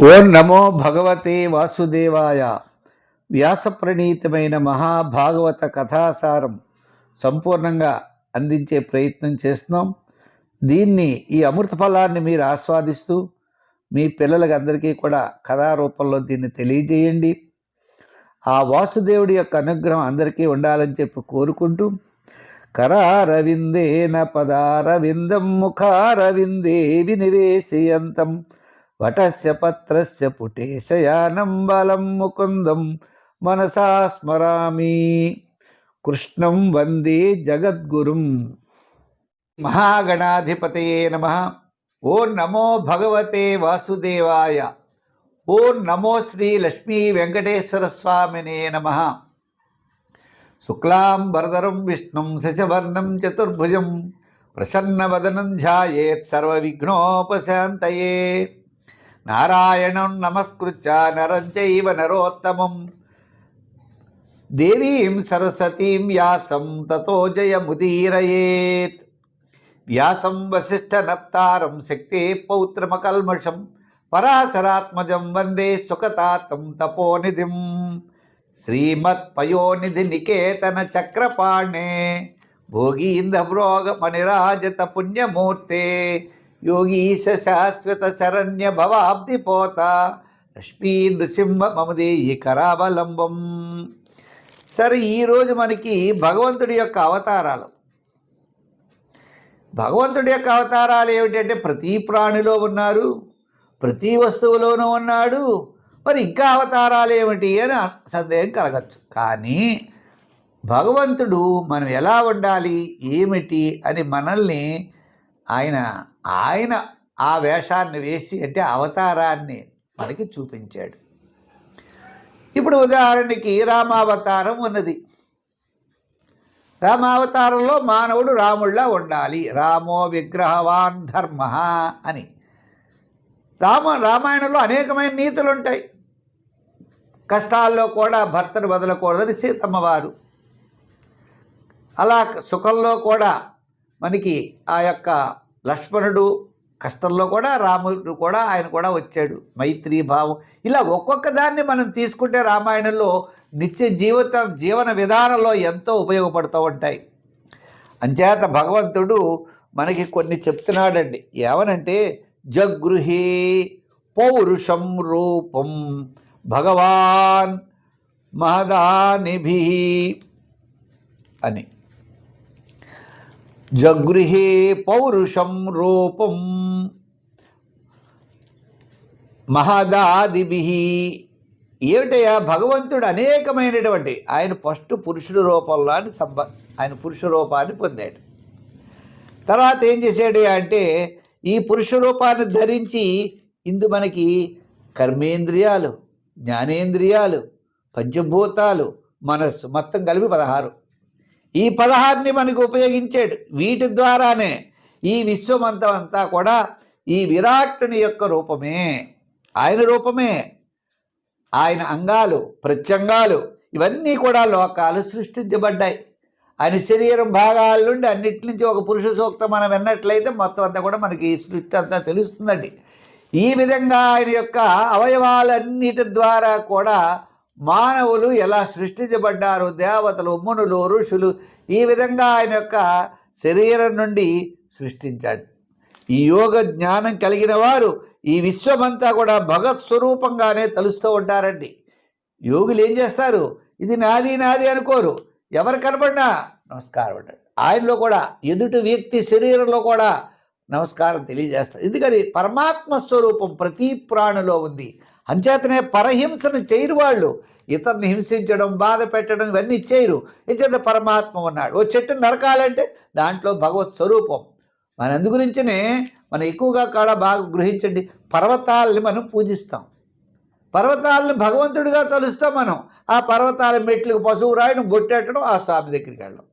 ఓం నమో భగవతే వాసుదేవాయ. వ్యాసప్రణీతమైన మహాభాగవత కథాసారం సంపూర్ణంగా అందించే ప్రయత్నం చేస్తున్నాం. ఈ అమృత ఫలాన్ని మీరు ఆస్వాదిస్తూ మీ పిల్లలకి అందరికీ కూడా కథారూపంలో దీన్ని తెలియజేయండి. ఆ వాసుదేవుడి యొక్క అనుగ్రహం అందరికీ ఉండాలని చెప్పి కోరుకుంటూ, కరారవిందేన పదారవిందం ముఖారవిందే వినివేశయంతం వటస్య పత్రస్య పుటేశయానం బలం ముకుందం మనసా స్మరామి. కృష్ణం వందే జగద్గురుం. మహాగణాధిపతయే నమః. ఓం నమో భగవతే వాసుదేవాయ. ఓం నమో శ్రీ లక్ష్మీ వెంకటేశ్వర స్వామినే నమః. శుక్లాంబరధరం విష్ణుం శశివర్ణం చతుర్భుజం ప్రసన్నవదనం ధ్యాయేత్ సర్వవిఘ్నోపశాంతయే. నారాయణం నమస్కృత్య నరం చైవ నరోత్తమం దేవీం సరస్వతీం వ్యాసం తతో జయముదీరయేత్. వ్యాసం వసిష్ఠనప్తారం శక్తే పౌత్రమకల్మషం పరాశరాత్మజం వందే సుఖతాతం తపోనిధిం. శ్రీమత్పయోనిధి నికేతన చక్రపాణే భోగీంద్రభ్రోగ మణిరాజత పుణ్యమూర్తే యోగీశ శాశ్వత శరణ్య భవాబ్దిపోత లక్ష్మీ నృసింహ మమదేయి కరావలంబం. సరే, ఈరోజు మనకి భగవంతుడి యొక్క అవతారాలు. భగవంతుడి యొక్క అవతారాలు ఏమిటంటే ప్రతి ప్రాణిలో ఉన్నారు, ప్రతి వస్తువులోనూ ఉన్నాడు. మరి ఇంకా అవతారాలు ఏమిటి అని సందేహం కలగచ్చు. కానీ భగవంతుడు మనం ఎలా ఉండాలి ఏమిటి అని మనల్ని ఆయన ఆ వేషాన్ని వేసి, అంటే అవతారాన్ని మనకి చూపించాడు. ఇప్పుడు ఉదాహరణకి రామావతారం ఉన్నది. రామావతారంలో మానవుడు రాముళ్ళ ఉండాలి. రామో విగ్రహవాన్ ధర్మ అని రామాయణంలో అనేకమైన నీతులు ఉంటాయి. కష్టాల్లో కూడా భర్తను వదలకూడదని సీతమ్మ వారు, అలా సుఖంలో కూడా మనకి ఆ యొక్క లక్ష్మణుడు, కష్టంలో కూడా రాముడు కూడా ఆయన కూడా వచ్చాడు. మైత్రీ భావం, ఇలా ఒక్కొక్క దాన్ని మనం తీసుకుంటే రామాయణంలో నిత్య జీవన విధానంలో ఎంతో ఉపయోగపడుతూ ఉంటాయి. అంచేత భగవంతుడు మనకి కొన్ని చెప్తున్నాడండి. ఏమనంటే, జగృహే పౌరుషం రూపం భగవాన్ మహదానిభి అని. జగృహే పౌరుషం రూపం మహదాదిభి. ఏమిటయ్యా, భగవంతుడు అనేకమైనటువంటి ఆయన ఫస్ట్ పురుషుడు రూపంలో ఆయన పురుష రూపాన్ని పొందాడు. తర్వాత ఏం చేశాడు అంటే, ఈ పురుష రూపాన్ని ధరించి ఇందు మనకి కర్మేంద్రియాలు, జ్ఞానేంద్రియాలు, పంచభూతాలు, మనస్సు మొత్తం కలిపి 16. ఈ 16ని మనకు ఉపయోగించాడు. వీటి ద్వారానే ఈ విశ్వమంతా కూడా ఈ విరాట్టుని యొక్క రూపమే, ఆయన రూపమే. ఆయన అంగాలు, ప్రత్యంగాలు ఇవన్నీ కూడా లోకాలు సృష్టించబడ్డాయి. ఆయన శరీరం భాగాల నుండి అన్నిటి నుంచి ఒక పురుష సూక్తం మనం విన్నట్లయితే మొత్తం అంతా కూడా మనకి ఈ సృష్టి అంతా తెలుస్తుందండి. ఈ విధంగా ఆయన యొక్క అవయవాలన్నిటి ద్వారా కూడా మానవులు ఎలా సృష్టించబడ్డారు, దేవతలు, మునులు, ఋషులు, ఈ విధంగా ఆయన యొక్క శరీరం నుండి సృష్టించాడు. ఈ యోగ జ్ఞానం కలిగిన వారు ఈ విశ్వమంతా కూడా భగత్ స్వరూపంగానే తలుస్తూ ఉంటారండి. యోగులు ఏం చేస్తారు, ఇది నాది నాది అనుకోరు. ఎవరు కనపడినా నమస్కారం అంటారు. ఆయనలో కూడా ఎదుటి వ్యక్తి శరీరంలో కూడా నమస్కారం తెలియజేస్తారు. ఎందుకని పరమాత్మ స్వరూపం ప్రతి ప్రాణిలో ఉంది. అంచేతనే పరహింసను చేయరు వాళ్ళు. ఇతరుని హింసించడం, బాధ పెట్టడం ఇవన్నీ చేయరు. ఇంచేత పరమాత్మ ఉన్నాడు. ఓ చెట్టుని నరకాలంటే దాంట్లో భగవత్ స్వరూపం. మన అందు గురించినే మనం ఎక్కువగా కూడా బాగా గ్రహించండి, పర్వతాలని మనం పూజిస్తాం. పర్వతాలను భగవంతుడిగా తలుస్తాం మనం. ఆ పర్వతాల మెట్లకు పశువు రాయడం, బొట్టెట్టడం, ఆ స్వామి దగ్గరికి వెళ్ళడం.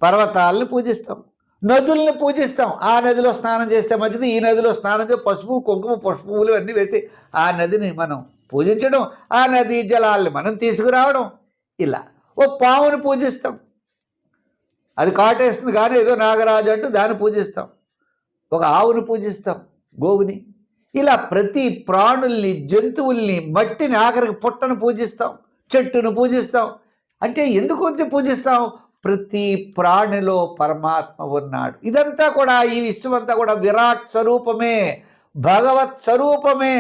పర్వతాలను పూజిస్తాం. నదుల్ని పూజిస్తాం. ఆ నదిలో స్నానం చేస్తే మంచిది, ఈ నదిలో స్నానం చేస్తే పసుపు, కుంకుమ, పుష్పములు అన్నీ వేసి ఆ నదిని మనం పూజించడం, ఆ నదీ జలాల్ని మనం తీసుకురావడం. ఇలా ఓ పావుని పూజిస్తాం. అది కాటేస్తుంది కానీ ఏదో నాగరాజు అంటూ దాన్ని పూజిస్తాం. ఒక ఆవుని పూజిస్తాం, గోవుని. ఇలా ప్రతి ప్రాణుల్ని, జంతువుల్ని, మట్టిని, ఆఖరికి పుట్టను పూజిస్తాం, చెట్టును పూజిస్తాం. అంటే ఎందుకు పూజిస్తాం? ప్రతి ప్రాణిలో పరమాత్మ ఉన్నాడు. ఇదంతా కూడా, ఈ విశ్వమంతా కూడా విరాట్ స్వరూపమే, భగవత్ స్వరూపమే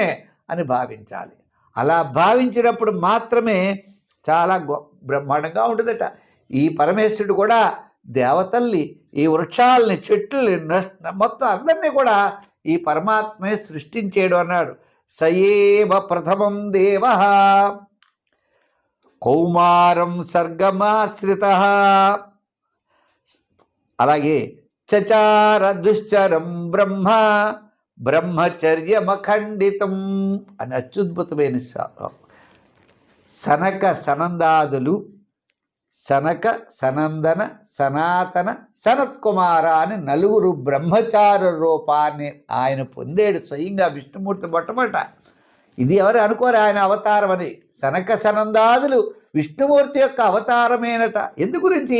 అని భావించాలి. అలా భావించినప్పుడు మాత్రమే చాలా బ్రహ్మాండంగా ఉంటుందట. ఈ పరమేశ్వరుడు కూడా దేవతల్ని, ఈ వృక్షాలని, చెట్లని, మొత్తం అందరినీ కూడా ఈ పరమాత్మే సృష్టించేడు అన్నాడు. సయేవ ప్రథమం దేవ కౌమారం సర్గమాశ్రిత. అలాగే చచార దుశ్చరం బ్రహ్మ బ్రహ్మచర్యమఖండితం అని అత్యుద్భుతమైన సనక సనందాదులు, సనక, సనందన, సనాతన, సనత్కుమార అని 4 బ్రహ్మచార రూపాన్ని ఆయన పొందాడు స్వయంగా విష్ణుమూర్తి మొట్టమొదట. ఇది ఎవరు అనుకోరు ఆయన అవతారం అని. సనక సనందాదులు విష్ణుమూర్తి యొక్క అవతారమేనట. ఎందు గురించి?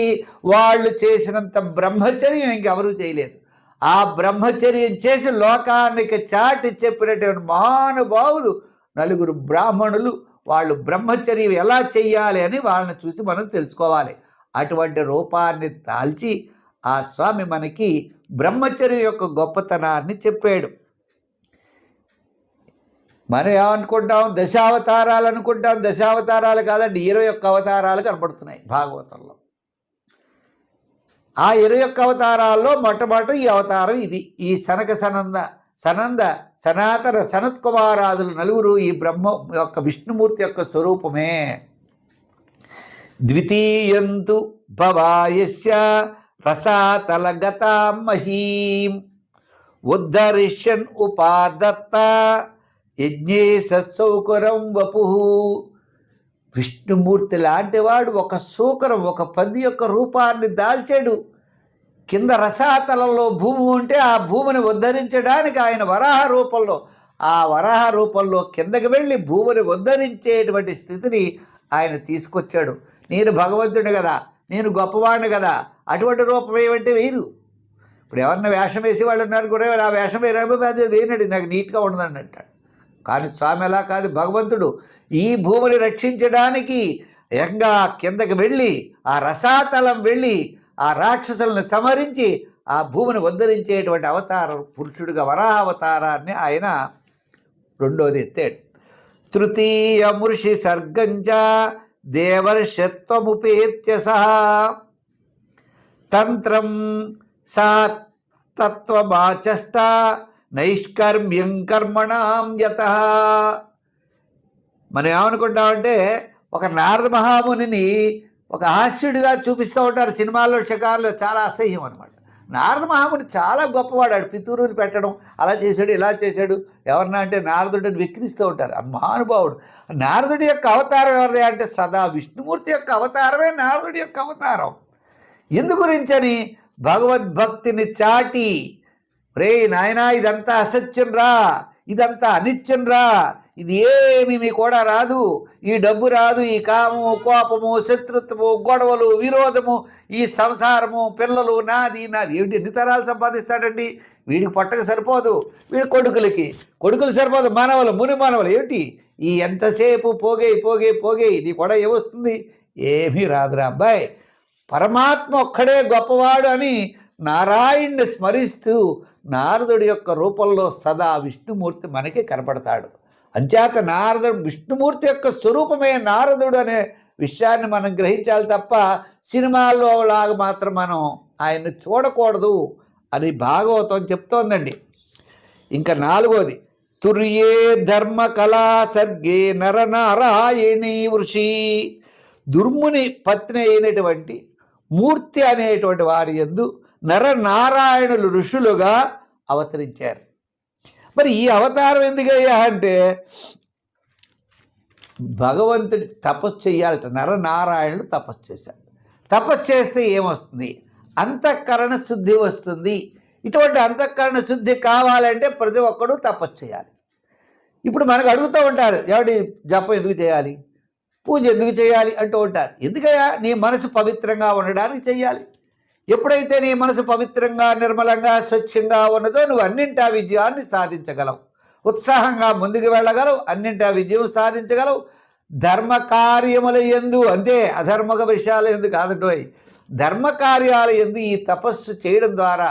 వాళ్ళు చేసినంత బ్రహ్మచర్యం ఇంకెవరూ చేయలేదు. ఆ బ్రహ్మచర్యం చేసి లోకానికి చాటి చెప్పినటువంటి మహానుభావులు 4 బ్రాహ్మణులు. వాళ్ళు బ్రహ్మచర్యం ఎలా చెయ్యాలి అని వాళ్ళని చూసి మనం తెలుసుకోవాలి. అటువంటి రూపాన్ని దాల్చి ఆ స్వామి మనకి బ్రహ్మచర్యం యొక్క గొప్పతనాన్ని చెప్పాడు. మనం ఏమనుకుంటాం? దశావతారాలు అనుకుంటాం. దశావతారాలు కాదండి, 21 అవతారాలు కనపడుతున్నాయి భాగవతంలో. ఆ 21 అవతారాల్లో మొట్టమొదటి ఈ అవతారం ఇది. ఈ సనక సనంద సనాతన సనత్కుమారాదులు 4 ఈ బ్రహ్మ యొక్క విష్ణుమూర్తి యొక్క స్వరూపమే. ద్వితీయంతు భవాయస్య రసాతలగతాం మహీం ఉద్ధరిష్యన్ ఉపాదత్త యజ్ఞే సౌకరం వపు. విష్ణుమూర్తి లాంటివాడు ఒక సూకరం, ఒక పంది యొక్క రూపాన్ని దాల్చాడు. కింద రసాతలంలో భూమి ఉంటే ఆ భూమిని ఉద్ధరించడానికి ఆయన వరాహ రూపంలో, ఆ వరాహ రూపంలో కిందకి వెళ్ళి భూమిని ఉద్ధరించేటువంటి స్థితిని ఆయన తీసుకొచ్చాడు. నేను భగవంతుడు కదా, నేను గొప్పవాడిని కదా, అటువంటి రూపం ఏమంటే వేరు. ఇప్పుడు ఎవరన్నా వేషం వేసి వాళ్ళు ఉన్నారు కూడా, ఆ వేషం వేయనడు, నాకు నీట్గా ఉండదని అంటాడు. కానీ స్వామి అలా కాదు. భగవంతుడు ఈ భూమిని రక్షించడానికి ఏకంగా కిందకి వెళ్ళి, ఆ రసాతలం వెళ్ళి, ఆ రాక్షసులను సమరించి ఆ భూమిని ఉద్ధరించేటువంటి అవతారం పురుషుడిగా వరాహ అవతారాన్ని ఆయన రెండోది ఎత్తాడు. తృతీయమృషి సర్గంచ దేవర్షత్వముపేత్య సహా తంత్రం సా తత్వమాచష్ట నైష్కర్మ్యం కర్మణాం యతః. మనం ఏమనుకుంటామంటే ఒక నారద మహామునిని ఒక హాస్యుడిగా చూపిస్తూ ఉంటారు సినిమాల్లో, షికారులో. చాలా అసహ్యం అనమాట. నారద మహాముని చాలా గొప్పవాడు. పితూరుని పెట్టడం, అలా చేశాడు, ఇలా చేశాడు. ఎవరన్నా అంటే నారదుడిని విక్రిస్తూ ఉంటారు. మహానుభావుడు. నారదుడి యొక్క అవతారం ఎవరిది అంటే సదా విష్ణుమూర్తి యొక్క అవతారమే నారదుడి యొక్క అవతారం. ఎందు గురించని? భగవద్భక్తిని చాటి, రే నాయనా ఇదంతా అసత్యం రా, ఇదంతా అనిత్యం రా, ఇది ఏమి మీ కూడా రాదు, ఈ డబ్బు రాదు, ఈ కామము, కోపము, శత్రుత్వము, గొడవలు, విరోధము, ఈ సంసారము, పిల్లలు, నాది ఏమిటి? ఎన్ని తరాలు సంపాదిస్తాడండి? వీడికి పొట్టకు సరిపోదు, వీడి కొడుకులు సరిపోదు, మనవలు, ముని మనవలు ఏమిటి? ఈ ఎంతసేపు పోగే నీ కూడా ఏమొస్తుంది? ఏమీ రాదురా అబ్బాయి. పరమాత్మ ఒక్కడే గొప్పవాడు అని నారాయణ్ణి స్మరిస్తూ నారదుడి యొక్క రూపంలో సదా విష్ణుమూర్తి మనకి కనపడతాడు. అంచేత విష్ణుమూర్తి యొక్క స్వరూపమే నారదుడు అనే విషయాన్ని మనం గ్రహించాలి తప్ప సినిమాల్లో లాగా మాత్రం మనం ఆయన్ని చూడకూడదు అని భాగవతం చెప్తోందండి. ఇంకా 4వది తుర్యే ధర్మ కళా సర్గే నరనారాయణీ వృషి. దుర్ముని పత్ని అయినటువంటి మూర్తి అనేటువంటి వారి యందు నరనారాయణులు ఋషులుగా అవతరించారు. మరి ఈ అవతారం ఎందుకయ్యా అంటే భగవంతుడి తపస్సు చేయాలట. నరనారాయణులు తపస్సు చేశారు. తపస్సు చేస్తే ఏమొస్తుంది? అంతఃకరణ శుద్ధి వస్తుంది. ఇటువంటి అంతఃకరణ శుద్ధి కావాలంటే ప్రతి ఒక్కరూ తపస్సు చేయాలి. ఇప్పుడు మనకు అడుగుతూ ఉంటారు, ఎవడి జపం ఎందుకు చేయాలి, పూజ ఎందుకు చేయాలి అంటూ ఉంటారు. ఎందుకయ్యా? నీ మనసు పవిత్రంగా ఉండడానికి చేయాలి. ఎప్పుడైతే నీ మనసు పవిత్రంగా, నిర్మలంగా, స్వచ్ఛంగా ఉన్నదో నువ్వు అన్నింటా విజయాన్ని సాధించగలవు. ఉత్సాహంగా ముందుకు వెళ్ళగలవు, అన్నింటా విజయం సాధించగలవు. ధర్మ కార్యముల యందు, అంటే అధర్మక విషయాల యందు కాదంటోయ్, ధర్మ కార్యాల యందు ఈ తపస్సు చేయడం ద్వారా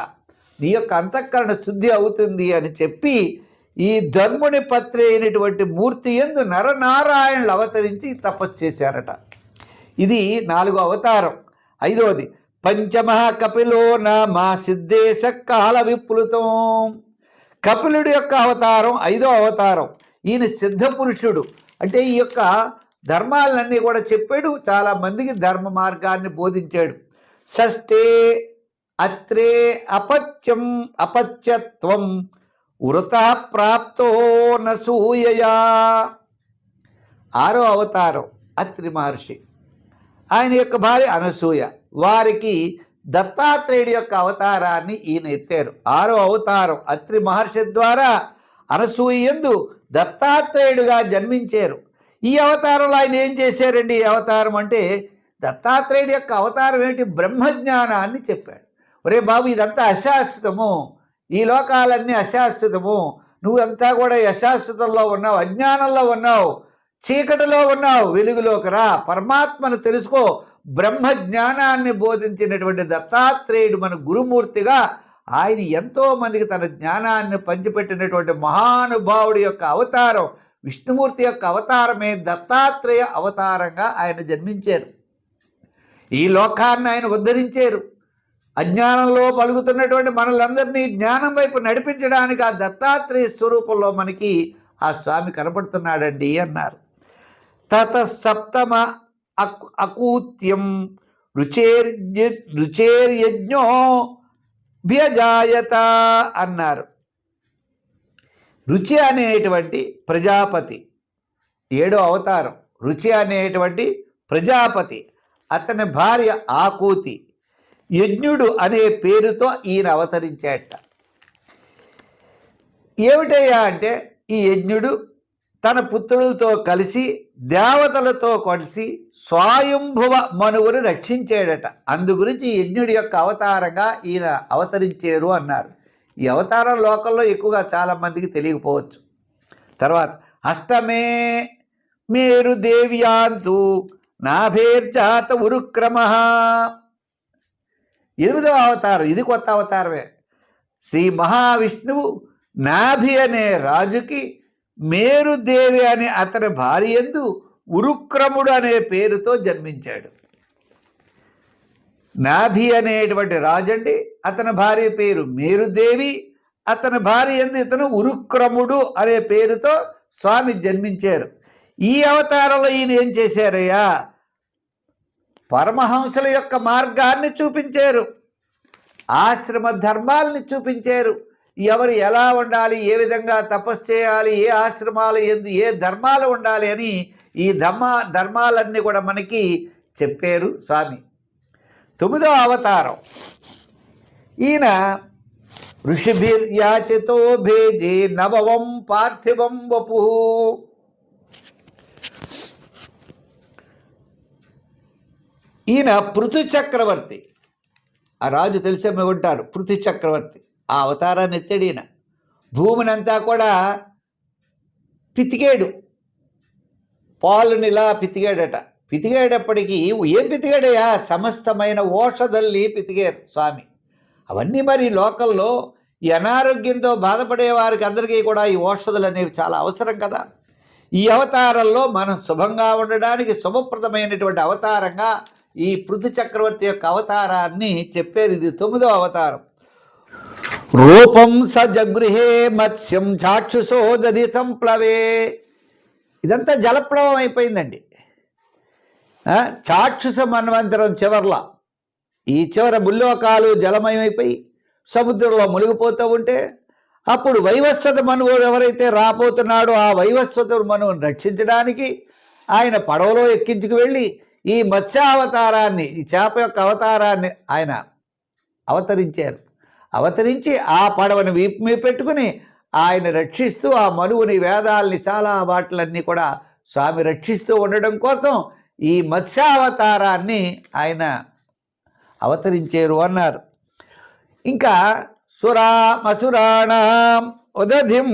నీ యొక్క అంతఃకరణ శుద్ధి అవుతుంది అని చెప్పి ఈ ధర్ముని పత్రి అయినటువంటి మూర్తి యందు నరనారాయణులు అవతరించి తపస్సు చేశారట. ఇది 4వ అవతారం. 5వది పంచమః కపిలో నామ సిద్ధేశ కాల విప్లుతం. కపిలుడి యొక్క అవతారం 5వ అవతారం. ఈయన సిద్ధ పురుషుడు, అంటే ఈ యొక్క ధర్మాలన్నీ కూడా చెప్పాడు, చాలా మందికి ధర్మ మార్గాన్ని బోధించాడు. షష్ఠే అత్రే అపత్యత్వం వృత ప్రాప్తో నసూయయా. 6వ అవతారం అత్రి మహర్షి, ఆయన యొక్క భార్య అనసూయ, వారికి దత్తాత్రేయుడి యొక్క అవతారాన్ని ఈయన ఎత్తారు. 6వ అవతారం అత్రి మహర్షి ద్వారా అనసూయ యందు దత్తాత్రేయుడుగా జన్మించారు. ఈ అవతారంలో ఆయన ఏం చేశారండి? ఈ అవతారం అంటే దత్తాత్రేయుడి యొక్క అవతారం ఏంటి? బ్రహ్మజ్ఞానాన్ని చెప్పాడు. ఒరే బాబు, ఇదంతా అశాశ్వతము, ఈ లోకాలన్నీ అశాశ్వతము, నువ్వంతా కూడా అశాశ్వతంలో ఉన్నావు, అజ్ఞానంలో ఉన్నావు, చీకటిలో ఉన్నావు, వెలుగులోకి రా, పరమాత్మను తెలుసుకో. బ్రహ్మ జ్ఞానాన్ని బోధించినటువంటి దత్తాత్రేయుడు మన గురుమూర్తిగా ఆయన ఎంతో మందికి తన జ్ఞానాన్ని పంచిపెట్టినటువంటి మహానుభావుడి యొక్క అవతారం, విష్ణుమూర్తి యొక్క అవతారమే దత్తాత్రేయ అవతారంగా ఆయన జన్మించారు. ఈ లోకాన్ని ఆయన ఉద్ధరించారు. అజ్ఞానంలో పలుకుతున్నటువంటి మనలందరినీ జ్ఞానం వైపు నడిపించడానికి ఆ దత్తాత్రేయ స్వరూపంలో మనకి ఆ స్వామి కనపడుతున్నాడండి అన్నారు. తత సప్తమ అకూత్యం రుచేర్యజ్ఞో భ్యజాయత అన్నారు. రుచి అనేటువంటి ప్రజాపతి 7వ అవతారం. రుచి అనేటువంటి ప్రజాపతి, అతని భార్య ఆకూతి, యజ్ఞుడు అనే పేరుతో ఈయన అవతరించాట. ఏమిటయ్యా అంటే ఈ యజ్ఞుడు తన పుత్రులతో కలిసి దేవతలతో కలిసి స్వయంభువ మనువుని రక్షించాడట. అందు గురించి యజ్ఞుడి యొక్క అవతారంగా ఈయన అవతరించారు అన్నారు. ఈ అవతారం లోకంలో ఎక్కువగా చాలామందికి తెలియకపోవచ్చు. తర్వాత అష్టమే మేరు దేవ్యాంతు నాభేర్జాత ఉరుక్రమ. 8వ అవతారం, ఇది కొత్త అవతారమే. శ్రీ మహావిష్ణువు నాభి అనే రాజుకి మేరుదేవి అనే అతని భార్య యందు ఉరుక్రముడు అనే పేరుతో జన్మించాడు. నాభి అనేటువంటి రాజండి, అతని భార్య పేరు మేరుదేవి, అతని భార్య యందు ఇతను ఉరుక్రముడు అనే పేరుతో స్వామి జన్మించారు. ఈ అవతారంలో ఈయన ఏం చేశారయ్యా? పరమహంసుల యొక్క మార్గాన్ని చూపించారు, ఆశ్రమ ధర్మాలని చూపించారు. ఎవరు ఎలా ఉండాలి, ఏ విధంగా తపస్సు చేయాలి, ఏ ఆశ్రమాలు ఎందు ఏ ధర్మాలు ఉండాలి అని ఈ ధర్మాలన్నీ కూడా మనకి చెప్పారు స్వామి. 9వ అవతారం. ఈయన ఋషిభిర్యాచితో భేజే నవవం పార్థివం వపు. ఈయన పృథు చక్రవర్తి, ఆ రాజు తెలిసే ఉంటారు, పృథు చక్రవర్తి. ఆ అవతారాన్ని ఎత్తాడు ఈయన. భూమిని అంతా కూడా పితికాడు, పాలుని ఇలా పితికాడట. పితికేటప్పటికీ ఏం పితికాడయా? సమస్తమైన ఓషధల్ని పితికారు స్వామి. అవన్నీ మరి లోకల్లో ఈ అనారోగ్యంతో బాధపడే వారికి అందరికీ కూడా ఈ ఓషధులు అనేవి చాలా అవసరం కదా. ఈ అవతారంలో మనం శుభంగా ఉండడానికి శుభప్రదమైనటువంటి అవతారంగా ఈ పృథు చక్రవర్తి యొక్క అవతారాన్ని చెప్పారు. ఇది 9వ అవతారం. రూపం స జగృహే మత్స్యం చాక్షుషో దధి సంప్లవే. ఇదంతా జలప్లవం అయిపోయిందండి. చాక్షుష మన్వంతరం చివర్లా ఈ చివర ముల్లోకాలు జలమయమైపోయి సముద్రంలో మునిగిపోతూ ఉంటే అప్పుడు వైవస్వత మనువు ఎవరైతే రాబోతున్నాడో ఆ వైవస్వత మనువును రక్షించడానికి ఆయన పడవలో ఎక్కించుకు వెళ్ళి ఈ మత్స్యావతారాన్ని, ఈ చేప యొక్క అవతారాన్ని ఆయన అవతరించారు. అవతరించి ఆ పడవను వీపు మీద పెట్టుకుని ఆయన రక్షిస్తూ ఆ మనువుని వేదాల్ని చాలా వాటిలన్నీ కూడా స్వామి రక్షిస్తూ ఉండడం కోసం ఈ మత్స్యావతారాన్ని ఆయన అవతరించారు అన్నారు. ఇంకా సురామసురాణం ఉదధిం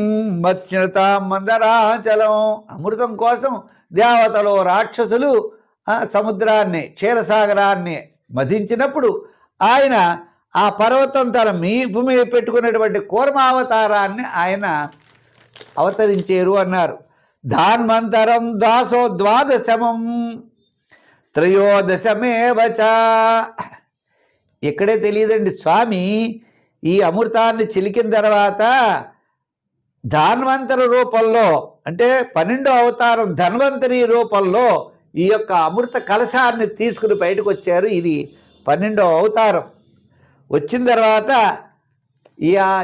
మత్స్యతాం మందరాచలం. అమృతం కోసం దేవతలు రాక్షసులు సముద్రాన్ని క్షీరసాగరాన్ని మధించినప్పుడు ఆయన ఆ పర్వతం తన మీపు మీద పెట్టుకున్నటువంటి కూర్మావతారాన్ని ఆయన అవతరించారు అన్నారు. ధాన్వంతరం దాసో ద్వాదశమం త్రయోదశమేవచ. ఇక్కడే తెలియదండి, స్వామి ఈ అమృతాన్ని చిలికిన తర్వాత ధాన్వంతర రూపంలో అంటే 12వ అవతారం ధన్వంతరి రూపంలో ఈ యొక్క అమృత కలశాన్ని తీసుకుని బయటకు వచ్చారు. ఇది 12వ అవతారం. వచ్చిన తర్వాత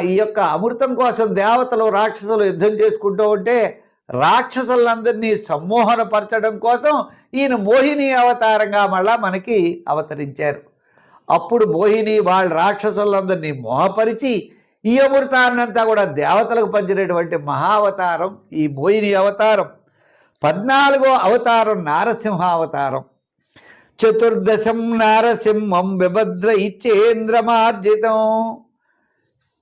ఈ యొక్క అమృతం కోసం దేవతలు రాక్షసులు యుద్ధం చేసుకుంటూ ఉంటే రాక్షసులందరినీ సమ్మోహనపరచడం కోసం ఈయన మోహిని అవతారంగా మళ్ళా మనకి అవతరించారు. అప్పుడు మోహిని వాళ్ళ రాక్షసులందరినీ మోహపరిచి ఈ అమృతాన్నంతా కూడా దేవతలకు పంచినటువంటి మహావతారం ఈ మోహిని అవతారం. 14వ అవతారం నారసింహావతారం. చతుర్దశం నారసింహం విభద్ర ఇచ్చేంద్రమార్జితం.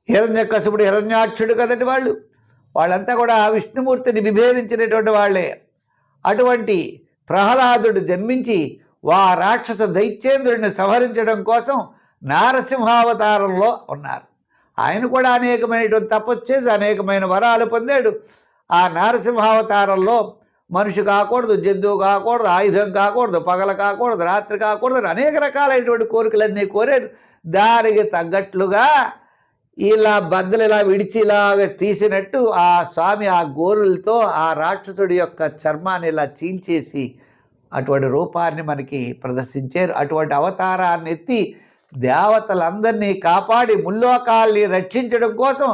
హిరణ్యకశిపుడు హిరణ్యాక్షుడు కదండి వాళ్ళంతా కూడా విష్ణుమూర్తిని విభేదించినటువంటి వాళ్ళే. అటువంటి ప్రహ్లాదుడు జన్మించి రాక్షస దైత్యేంద్రుడిని సంహరించడం కోసం నారసింహావతారంలో ఉన్నారు. ఆయన కూడా అనేకమైనటువంటి తపస్సు చేసి అనేకమైన వరాలు పొందాడు. ఆ నారసింహావతారంలో మనిషి కాకూడదు, జంతువు కాకూడదు, ఆయుధం కాకూడదు, పగల కాకూడదు, రాత్రి కాకూడదు, అనేక రకాలైనటువంటి కోరికలన్నీ కోరాడు. దానికి తగ్గట్లుగా ఇలా బద్దలు ఇలా విడిచి ఇలాగ తీసినట్టు ఆ స్వామి ఆ గోరులతో ఆ రాక్షసుడి యొక్క చర్మాన్ని ఇలా చీల్చేసి అటువంటి రూపాన్ని మనకి ప్రదర్శించారు. అటువంటి అవతారాన్ని ఎత్తి దేవతలందరినీ కాపాడి ముల్లోకాల్ని రక్షించడం కోసం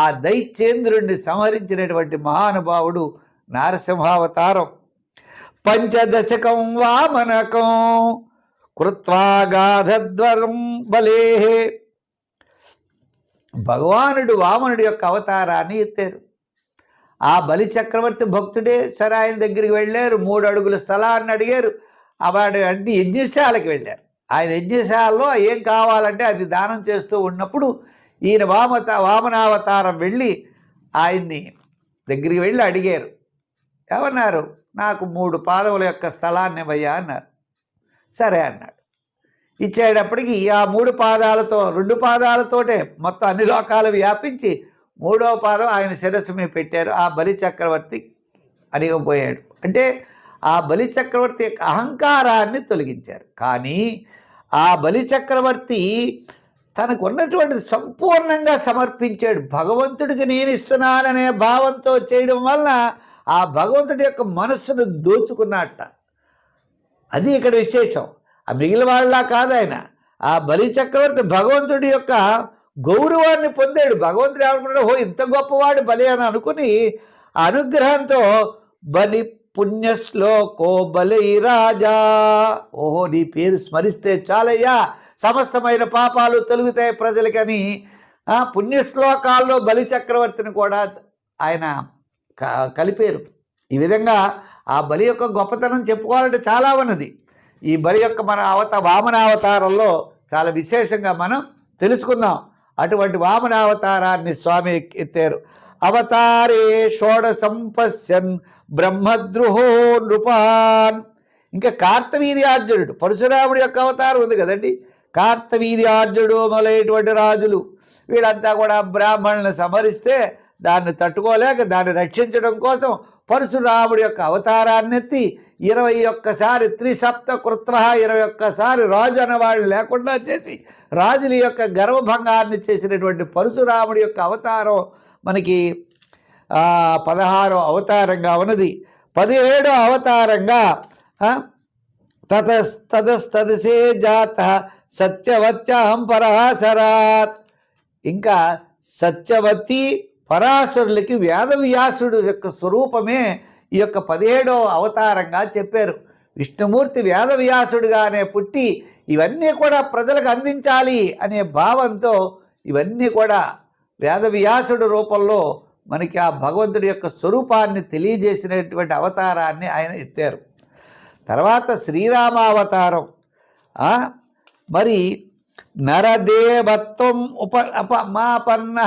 ఆ దైత్యేంద్రుడిని సంహరించినటువంటి మహానుభావుడు నారసింహావతారం. పంచదశకం వామనకం కృత్వా గాధద్వరం బలే. భగవానుడు వామనుడి యొక్క అవతారాన్ని ఎత్తారు. ఆ బలి చక్రవర్తి భక్తుడే సరే ఆయన దగ్గరికి వెళ్ళారు. 3 అడుగుల స్థలాన్ని అడిగారు. వాడు అన్ని యజ్ఞశాలకు వెళ్ళారు. ఆయన యజ్ఞశాలలో ఏం కావాలంటే అది దానం చేస్తూ ఉన్నప్పుడు ఈయన వామనావతారం వెళ్ళి ఆయన్ని దగ్గరికి వెళ్ళి అడిగారు. ఏమన్నారు? నాకు 3 పాదముల యొక్క స్థలాన్ని ఇవ్వయ్యా అన్నారు. సరే అన్నాడు. ఇచ్చేటప్పటికి ఆ 3 పాదాలతో 2 పాదాలతోటే మొత్తం అన్ని లోకాలు వ్యాపించి 3వ పాదం ఆయన శిరస్సు మీద పెట్టారు. ఆ బలి చక్రవర్తి అడిగిపోయాడు. అంటే ఆ బలి చక్రవర్తి యొక్క అహంకారాన్ని తొలగించారు. కానీ ఆ బలి చక్రవర్తి తనకు ఉన్నటువంటి సంపూర్ణంగా సమర్పించాడు. భగవంతుడికి నేను ఇస్తున్నాననే భావంతో చేయడం వలన ఆ భగవంతుడి యొక్క మనస్సును దోచుకున్నట్ట. అది ఇక్కడ విశేషం. ఆ మిగిలిన వాళ్ళ కాదు ఆయన. ఆ బలి చక్రవర్తి భగవంతుడి యొక్క గౌరవాన్ని పొందాడు. భగవంతుడు ఏమనుకున్నాడు, ఇంత గొప్పవాడు బలి అని అనుకుని అనుగ్రహంతో బలి పుణ్యశ్లోకో బలి రాజా, ఓహో నీ పేరు స్మరిస్తే చాలయ్యా సమస్తమైన పాపాలు తొలుగుతాయి ప్రజలకని పుణ్యశ్లోకాల్లో బలి చక్రవర్తిని కూడా ఆయన కలిపారు. ఈ విధంగా ఆ బలి యొక్క గొప్పతనం చెప్పుకోవాలంటే చాలా ఉన్నది. ఈ బలి యొక్క మన వామనావతారంలో చాలా విశేషంగా మనం తెలుసుకుందాం. అటువంటి వామనావతారాన్ని స్వామి ఎత్తారు. అవతారే షోడశంపశ్యన్ బ్రహ్మద్రుహో నృపాన్. ఇంకా కార్తవీర్యార్జునుడు పరశురాముడి యొక్క అవతారం ఉంది కదండి. కార్తవీర్యార్జునుడు మొదలైనటువంటి రాజులు వీళ్ళంతా కూడా బ్రాహ్మణులను సంహరిస్తే దాన్ని తట్టుకోలేక దాన్ని రక్షించడం కోసం పరశురాముడి యొక్క అవతారాన్ని ఎత్తి 21 త్రిసప్త కృత్వ 21 రాజు అనేవాళ్ళు లేకుండా చేసి రాజుల యొక్క గర్వభంగాన్ని చేసినటువంటి పరశురాముడి యొక్క అవతారం మనకి 16వ అవతారంగా ఉన్నది. 17వ అవతారంగా తతస్తదసే జాత సత్యవత్యాం పరాశరాత్. ఇంకా సత్యవతి పరాశరులకి వేదవ్యాసుడు యొక్క స్వరూపమే ఈ యొక్క 17వ అవతారంగా చెప్పారు. విష్ణుమూర్తి వేదవ్యాసుడుగానే పుట్టి ఇవన్నీ కూడా ప్రజలకు అందించాలి అనే భావంతో ఇవన్నీ కూడా వేదవ్యాసుడు రూపంలో మనకి ఆ భగవంతుడి యొక్క స్వరూపాన్ని తెలియజేసినటువంటి అవతారాన్ని ఆయన ఎత్తారు. తర్వాత శ్రీరామావతారం. మరి నరదేవత్వం ఉపమాపన్న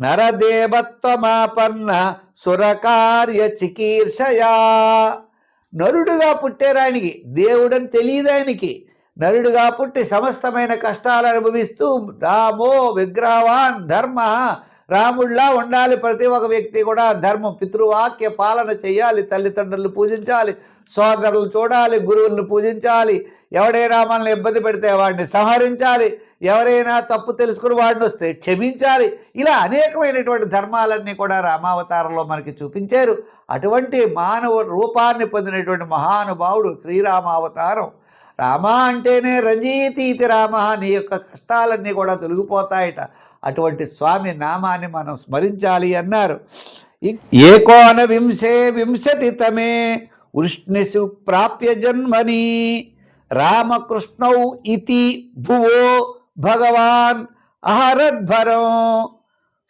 నరదేవత్వమాపన్న సురకార్య చికీర్షయా. నరుడుగా పుట్టారు ఆయనకి, దేవుడని తెలియదు ఆయనకి. నరుడుగా పుట్టి సమస్తమైన కష్టాలు అనుభవిస్తూ రామో విగ్రహవాన్ ధర్మ, రాముడిలా ఉండాలి ప్రతి ఒక్క వ్యక్తి కూడా. ధర్మం, పితృవాక్య పాలన చేయాలి, తల్లిదండ్రులను పూజించాలి, సోదరులు చూడాలి, గురువులను పూజించాలి, ఎవడైనా మనల్ని ఇబ్బంది పెడితే వాడిని సంహరించాలి, ఎవరైనా తప్పు తెలుసుకుని వాడిని వస్తే క్షమించాలి. ఇలా అనేకమైనటువంటి ధర్మాలన్నీ కూడా రామావతారంలో మనకి చూపించారు. అటువంటి మానవ రూపాన్ని పొందినటువంటి మహానుభావుడు శ్రీరామావతారం. రామ అంటేనే రంజీతీతి రామ, నీ యొక్క కష్టాలన్నీ కూడా తొలగిపోతాయట. అటువంటి స్వామి నామాన్ని మనం స్మరించాలి అన్నారు. ఏకోన వింశే వింశతి తమే వృష్ణిషు ప్రాప్య జన్మని రామకృష్ణౌ ఇతి భువో భగవాన్ అహరద్భరం.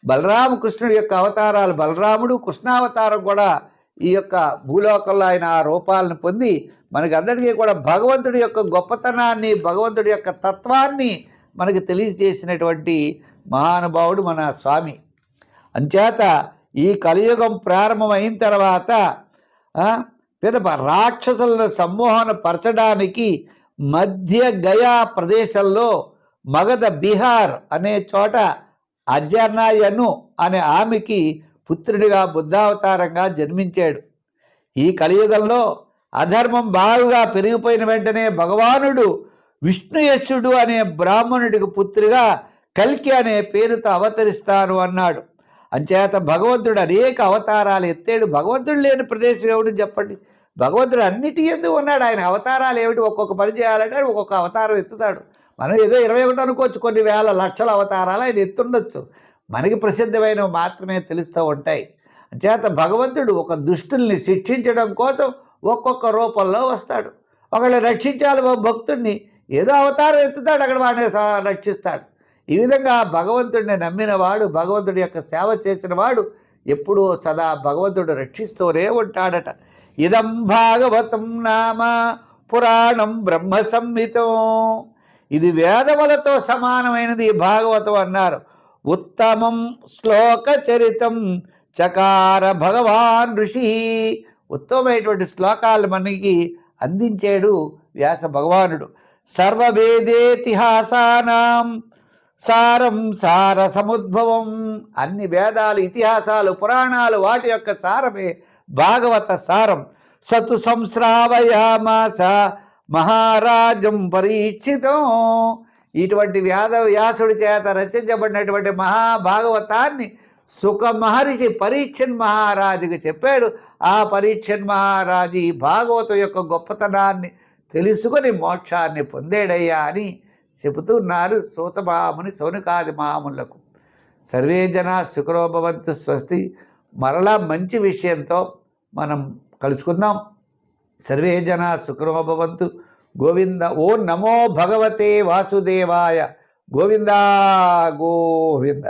బలరామకృష్ణుడి యొక్క అవతారాలు, బలరాముడు కృష్ణావతారం కూడా ఈ యొక్క భూలోకంలో ఆయన ఆ రూపాలను పొంది మనకి అందరికీ కూడా భగవంతుడి యొక్క గొప్పతనాన్ని, భగవంతుడి యొక్క తత్వాన్ని మనకి తెలియజేసినటువంటి మహానుభావుడు మన స్వామి. అంచేత ఈ కలియుగం ప్రారంభమైన తర్వాత పిదప రాక్షసులను సమ్మోహన పరచడానికి మధ్య గయా ప్రదేశంలో మగధ బీహార్ అనే చోట అజనాయను అనే ఆమెకి పుత్రుడిగా బుద్ధావతారంగా జన్మించాడు. ఈ కలియుగంలో అధర్మం బాగా పెరిగిపోయిన వెంటనే భగవానుడు విష్ణుయస్సుడు అనే బ్రాహ్మణుడికి పుత్రిగా కల్కి అనే పేరుతో అవతరిస్తాను అన్నాడు. అంచేత భగవంతుడు అనేక అవతారాలు ఎత్తాడు. భగవంతుడు లేని ప్రదేశం ఏమిటి చెప్పండి? భగవంతుడు అన్నిటి ఎందుకు ఉన్నాడు. ఆయన అవతారాలు ఏమిటి? ఒక్కొక్క పని చేయాలంటే ఒక్కొక్క అవతారం ఎత్తుతాడు. మనం ఏదో 21 అనుకోవచ్చు, కొన్ని వేల లక్షల అవతారాలు ఆయన ఎత్తుండొచ్చు. మనకి ప్రసిద్ధమైనవి మాత్రమే తెలుస్తూ ఉంటాయి. అంచేత భగవంతుడు ఒక దుష్టుల్ని శిక్షించడం కోసం ఒక్కొక్క రూపంలో వస్తాడు. ఒకళ్ళు రక్షించాలి భక్తుడిని, ఏదో అవతారం ఎత్తుతాడు, అక్కడ వాడిని రక్షిస్తాడు. ఈ విధంగా భగవంతుడిని నమ్మినవాడు, భగవంతుడి యొక్క సేవ చేసినవాడు ఎప్పుడూ సదా భగవంతుడు రక్షిస్తూనే ఉంటాడట. ఇదం భాగవతం నామ పురాణం బ్రహ్మ సంహితం. ఇది వేదములతో సమానమైనది భాగవతం అన్నారు. ఉత్తమం శ్లోక చరితం చకార భగవాన్ ఋషి. ఉత్తమమైనటువంటి శ్లోకాలు మనకి అందించాడు వ్యాస భగవానుడు. సర్వవేదేతిహాసానాం సారం సార సముద్భవం. అన్ని వేదాలు, ఇతిహాసాలు, పురాణాలు వాటి యొక్క సారమే భాగవత సారం. సతు సంశ్రావయామాస మహారాజం పరీక్షితం. ఇటువంటి వ్యాసుడి చేత రచించబడినటువంటి మహాభాగవతాన్ని సుఖ మహర్షి పరీక్షన్ మహారాజుకి చెప్పాడు. ఆ పరీక్షన్ మహారాజు ఈ భాగవతం యొక్క గొప్పతనాన్ని తెలుసుకొని మోక్షాన్ని పొందేడయ్యా అని చెబుతున్నారు సూత మహాముని సౌనకాది మహాములకు. సర్వే జనా సుఖినో భవంతు. స్వస్తి. మరలా మంచి విషయంతో మనం కలుసుకుందాం. సర్వే జనా సుఖినో భవంతు. గోవింద. ఓం నమో భగవతే వాసుదేవాయ. గోవింద గోవింద.